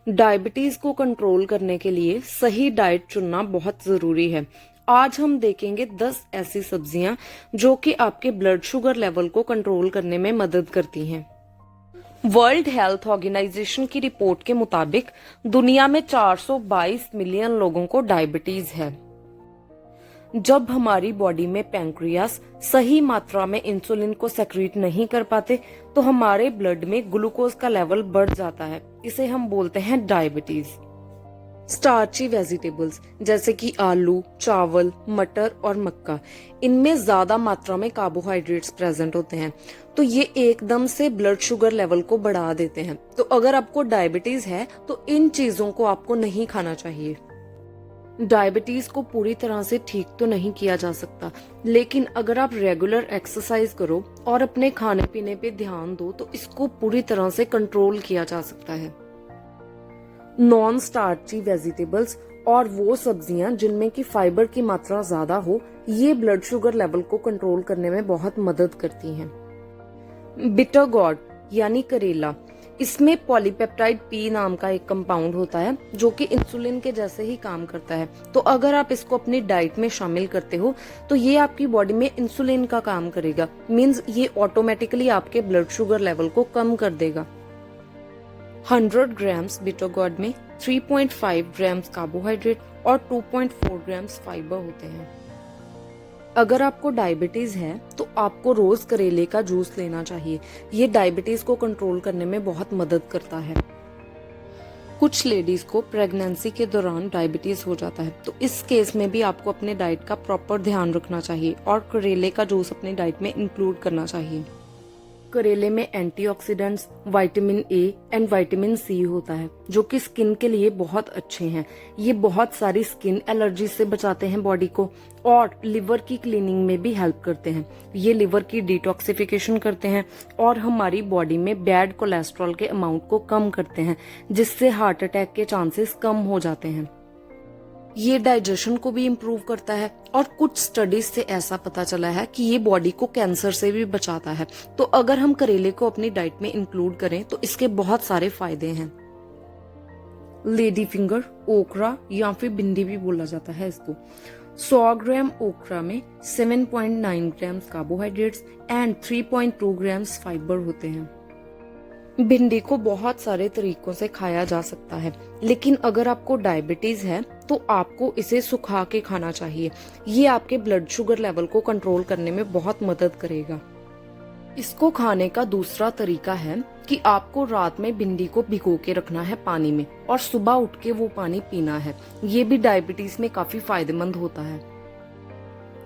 Diabetes को control करने के लिए सही डाइट चुनना बहुत जरूरी है। आज हम देखेंगे 10 ऐसी सब्जियां जो कि आपके ब्लड शुगर लेवल को कंट्रोल करने में मदद करती हैं। वर्ल्ड हेल्थ ऑर्गेनाइजेशन की रिपोर्ट के मुताबिक दुनिया में 422 मिलियन लोगों को डायबिटीज है। जब हमारी बॉडी में पैंक्रियास सही मात्रा में इंसुलिन को सेक्रीट नहीं कर पाते तो हमारे ब्लड में ग्लूकोज का लेवल बढ़ जाता है। इसे हम बोलते हैं डायबिटीज। स्टार्ची वेजिटेबल्स जैसे कि आलू, चावल, मटर और मक्का, इनमें ज्यादा मात्रा में कार्बोहाइड्रेट्स प्रेजेंट होते हैं, तो ये एकदम से ब्लड शुगर लेवल को बढ़ा देते हैं। तो अगर आपको डायबिटीज है तो इन चीजों को आपको नहीं खाना चाहिए। डायबिटीज को पूरी तरह से ठीक तो नहीं किया जा सकता, लेकिन अगर आप रेगुलर एक्सरसाइज करो और अपने खाने पीने पे ध्यान दो तो इसको पूरी तरह से कंट्रोल किया जा सकता है। नॉन स्टार्ची वेजिटेबल्स और वो सब्जियां जिनमें की फाइबर की मात्रा ज्यादा हो, ये ब्लड शुगर लेवल को कंट्रोल करने में बहुत मदद करती हैं। बिटर गॉर्ड यानी करेला, इसमें पॉलीपेप्टाइड पी नाम का एक कंपाउंड होता है जो कि इंसुलिन के जैसे ही काम करता है। तो अगर आप इसको अपनी डाइट में शामिल करते हो तो ये आपकी बॉडी में इंसुलिन का काम करेगा। मींस ये ऑटोमेटिकली आपके ब्लड शुगर लेवल को कम कर देगा। 100 ग्राम्स बिटर गॉर्ड में 3.5 ग्राम्स कार्बोहाइड्रेट और 2.4 ग्राम्स फाइबर होते हैं। अगर आपको डायबिटीज है तो आपको रोज करेले का जूस लेना चाहिए। ये डायबिटीज को कंट्रोल करने में बहुत मदद करता है। कुछ लेडीज को प्रेगनेंसी के दौरान डायबिटीज हो जाता है, तो इस केस में भी आपको अपने डाइट का प्रॉपर ध्यान रखना चाहिए और करेले का जूस अपनी डाइट में इंक्लूड करना चाहिए। करेले में antioxidants, vitamin A and vitamin C होता है जो कि स्किन के लिए बहुत अच्छे हैं। ये बहुत सारी स्किन एलर्जी से बचाते हैं बॉडी को और लिवर की क्लीनिंग में भी हेल्प करते हैं। ये लिवर की डिटॉक्सिफिकेशन करते हैं और हमारी बॉडी में बैड कोलेस्ट्रॉल के अमाउंट को कम करते हैं, जिससे हार्ट अटैक के चांसेस कम हो जाते हैं। ये डाइजेशन को भी इम्प्रूव करता है और कुछ स्टडीज से ऐसा पता चला है कि ये बॉडी को कैंसर से भी बचाता है। तो अगर हम करेले को अपनी डाइट में इंक्लूड करें तो इसके बहुत सारे फायदे हैं। लेडी फिंगर, ओकरा या फिर भिंडी भी बोला जाता है इसको। 100 ग्राम ओकरा में 7.9 grams carbohydrates and 3.2 grams fibre होते हैं। भिंडी को बहुत सारे तरीकों से खाया जा सकता है, लेकिन अगर आपको डायबिटीज है तो आपको इसे सुखा के खाना चाहिए। ये आपके ब्लड शुगर लेवल को कंट्रोल करने में बहुत मदद करेगा। इसको खाने का दूसरा तरीका है कि आपको रात में भिंडी को भिगो के रखना है पानी में और सुबह उठ के वो पानी पीना है। ये भी डायबिटीज में काफी फायदेमंद होता है।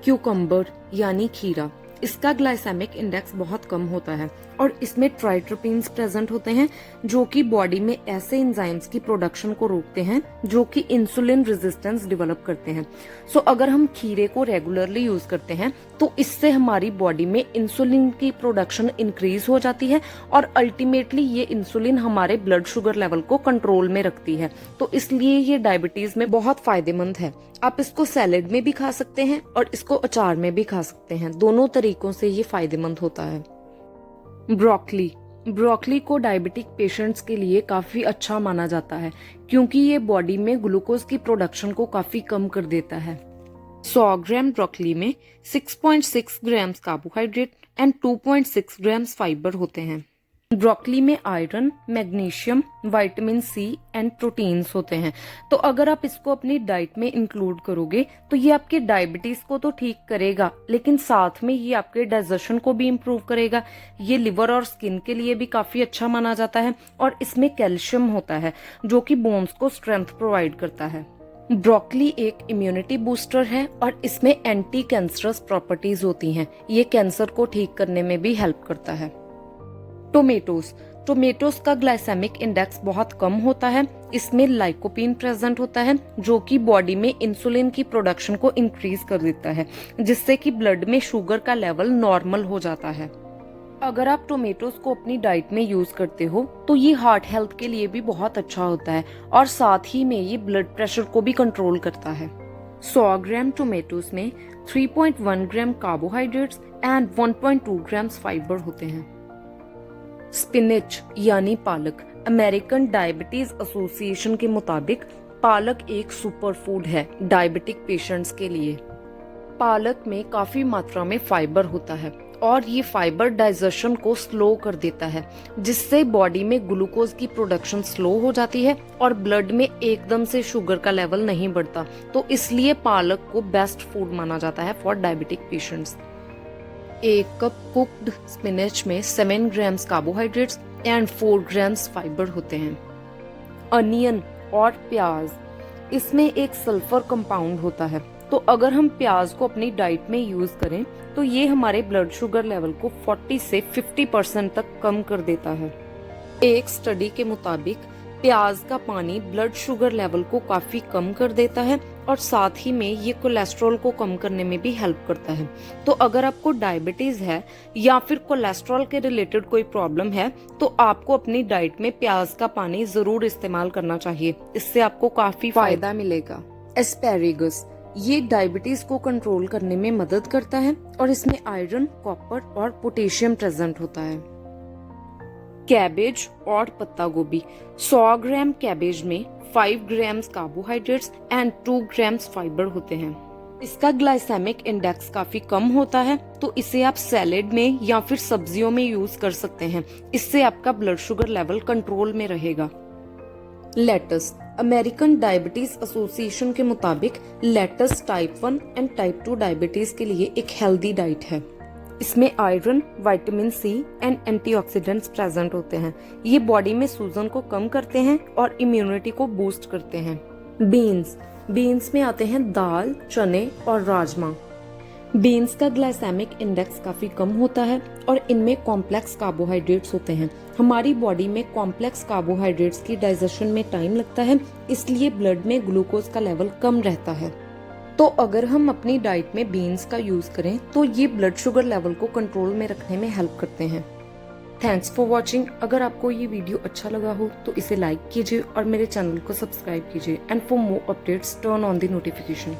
क्यूकम्बर यानी खीरा, इसका ग्लाइसेमिक इंडेक्स बहुत कम होता है और इसमें ट्राइट्रोपिन्स प्रेजेंट होते हैं जो कि बॉडी में ऐसे एंजाइम्स की प्रोडक्शन को रोकते हैं जो कि इंसुलिन रेजिस्टेंस डेवलप करते हैं। सो अगर हम खीरे को रेगुलरली यूज करते हैं तो इससे हमारी बॉडी में इंसुलिन की प्रोडक्शन इंक्रीज हो जाती है और अल्टीमेटली ये इंसुलिन हमारे ब्लड शुगर लेवल को कंट्रोल में रखती है। तो इसलिए ये डायबिटीज में बहुत फायदेमंद है। आप इसको सैलेड में भी खा सकते हैं और इसको अचार में भी खा सकते हैं। दोनों तरीकों से ये फायदेमंद होता है। ब्रोकली को डायबिटिक पेशेंट्स के लिए काफी अच्छा माना जाता है क्योंकि ये बॉडी में ग्लूकोज की प्रोडक्शन को काफी कम कर देता है। 100 ग्राम ब्रोकली में 6.6 grams carbohydrate and 2.6 grams fibre होते हैं। ब्रोकली में iron, magnesium, vitamin C and proteins होते हैं। तो अगर आप इसको अपनी डाइट में इंक्लूड करोगे तो ये आपके डायबिटीज को तो ठीक करेगा, लेकिन साथ में ये आपके डाइजेशन को भी इम्प्रूव करेगा। ये लिवर और स्किन के लिए भी काफी अच्छा माना जाता है और इसमें कैल्शियम होता है जो कि बोन्स को स्ट्रेंथ प्रोवाइड करता है। ब्रोकली एक इम्यूनिटी बूस्टर है और इसमें एंटी कैंसरस प्रॉपर्टीज होती हैं। ये कैंसर को ठीक करने में भी हेल्प करता है। टोमेटोज का ग्लाइसेमिक इंडेक्स बहुत कम होता है। इसमें लाइकोपीन प्रेजेंट होता है जो कि बॉडी में इंसुलिन की प्रोडक्शन को इंक्रीज कर देता है, जिससे कि ब्लड में शुगर का लेवल नॉर्मल हो जाता है। अगर आप टोमेटोज को अपनी डाइट में यूज करते हो तो ये हार्ट हेल्थ के लिए भी बहुत अच्छा होता है और साथ ही में ये ब्लड प्रेशर को भी कंट्रोल करता है। 100 ग्राम टोमेटोज में 3.1 ग्राम कार्बोहाइड्रेट्स एंड 1.2 ग्राम्स फाइबर होते हैं। स्पिनच यानी पालक, अमेरिकन डायबिटीज एसोसिएशन के मुताबिक पालक एक सुपर फूड है डायबिटिक पेशेंट्स के लिए। पालक में काफी मात्रा में फाइबर होता है और ये फाइबर डाइजेशन को स्लो कर देता है, जिससे बॉडी में ग्लूकोज की प्रोडक्शन स्लो हो जाती है और ब्लड में एकदम से शुगर का लेवल नहीं बढ़ता। तो इसलिए पालक को बेस्ट फूड माना जाता है for diabetic patients. 1 cup cooked spinach में 7 grams carbohydrates and 4 grams fibre होते हैं। अनियन और प्याज, इसमें एक सल्फर कंपाउंड होता है, तो अगर हम प्याज को अपनी डाइट में यूज करें तो ये हमारे ब्लड शुगर लेवल को 40 से 50% तक कम कर देता है। एक स्टडी के मुताबिक प्याज का पानी ब्लड शुगर लेवल को काफी कम कर देता है और साथ ही में ये कोलेस्ट्रॉल को कम करने में भी हेल्प करता है। तो अगर आपको डायबिटीज है या फिर कोलेस्ट्रॉल के रिलेटेड कोई प्रॉब्लम है तो आपको अपनी डाइट में प्याज का पानी जरूर इस्तेमाल करना चाहिए, इससे आपको काफी फायदा मिलेगा। एस्पैरेगस, ये डायबिटीज को कंट्रोल करने में मदद करता है और इसमें आयरन, कॉपर और पोटेशियम प्रेजेंट होता है। कैबेज और पत्ता गोभी, 100 ग्राम कैबेज में 5 grams carbohydrates and 2 grams fibre होते हैं। इसका ग्लाइसेमिक इंडेक्स काफी कम होता है, तो इसे आप सैलेड में या फिर सब्जियों में यूज कर सकते हैं। इससे आपका ब्लड शुगर लेवल कंट्रोल में रहेगा। लेटस, अमेरिकन डायबिटीज एसोसिएशन के मुताबिक lettuce type 1 and type 2 diabetes के लिए एक हेल्दी डाइट है। इसमें iron, vitamin C and antioxidants present होते हैं। ये बॉडी में सूजन को कम करते हैं और इम्यूनिटी को बूस्ट करते हैं। बीन्स में आते हैं दाल, चने और राजमा। बीन्स का ग्लाइसेमिक इंडेक्स काफी कम होता है और इनमें कॉम्प्लेक्स कार्बोहाइड्रेट्स होते हैं। हमारी बॉडी में कॉम्प्लेक्स कार्बोहाइड्रेट्स की डाइजेशन में टाइम लगता है, इसलिए ब्लड में ग्लूकोज का लेवल कम रहता है। तो अगर हम अपनी डाइट में बीन्स का यूज करें तो ये ब्लड शुगर लेवल को कंट्रोल में रखने में हेल्प करते हैं। Thanks for watching. अगर आपको ये वीडियो अच्छा लगा हो तो इसे लाइक कीजिए और मेरे चैनल को सब्सक्राइब कीजिए। And for more updates turn on the notification.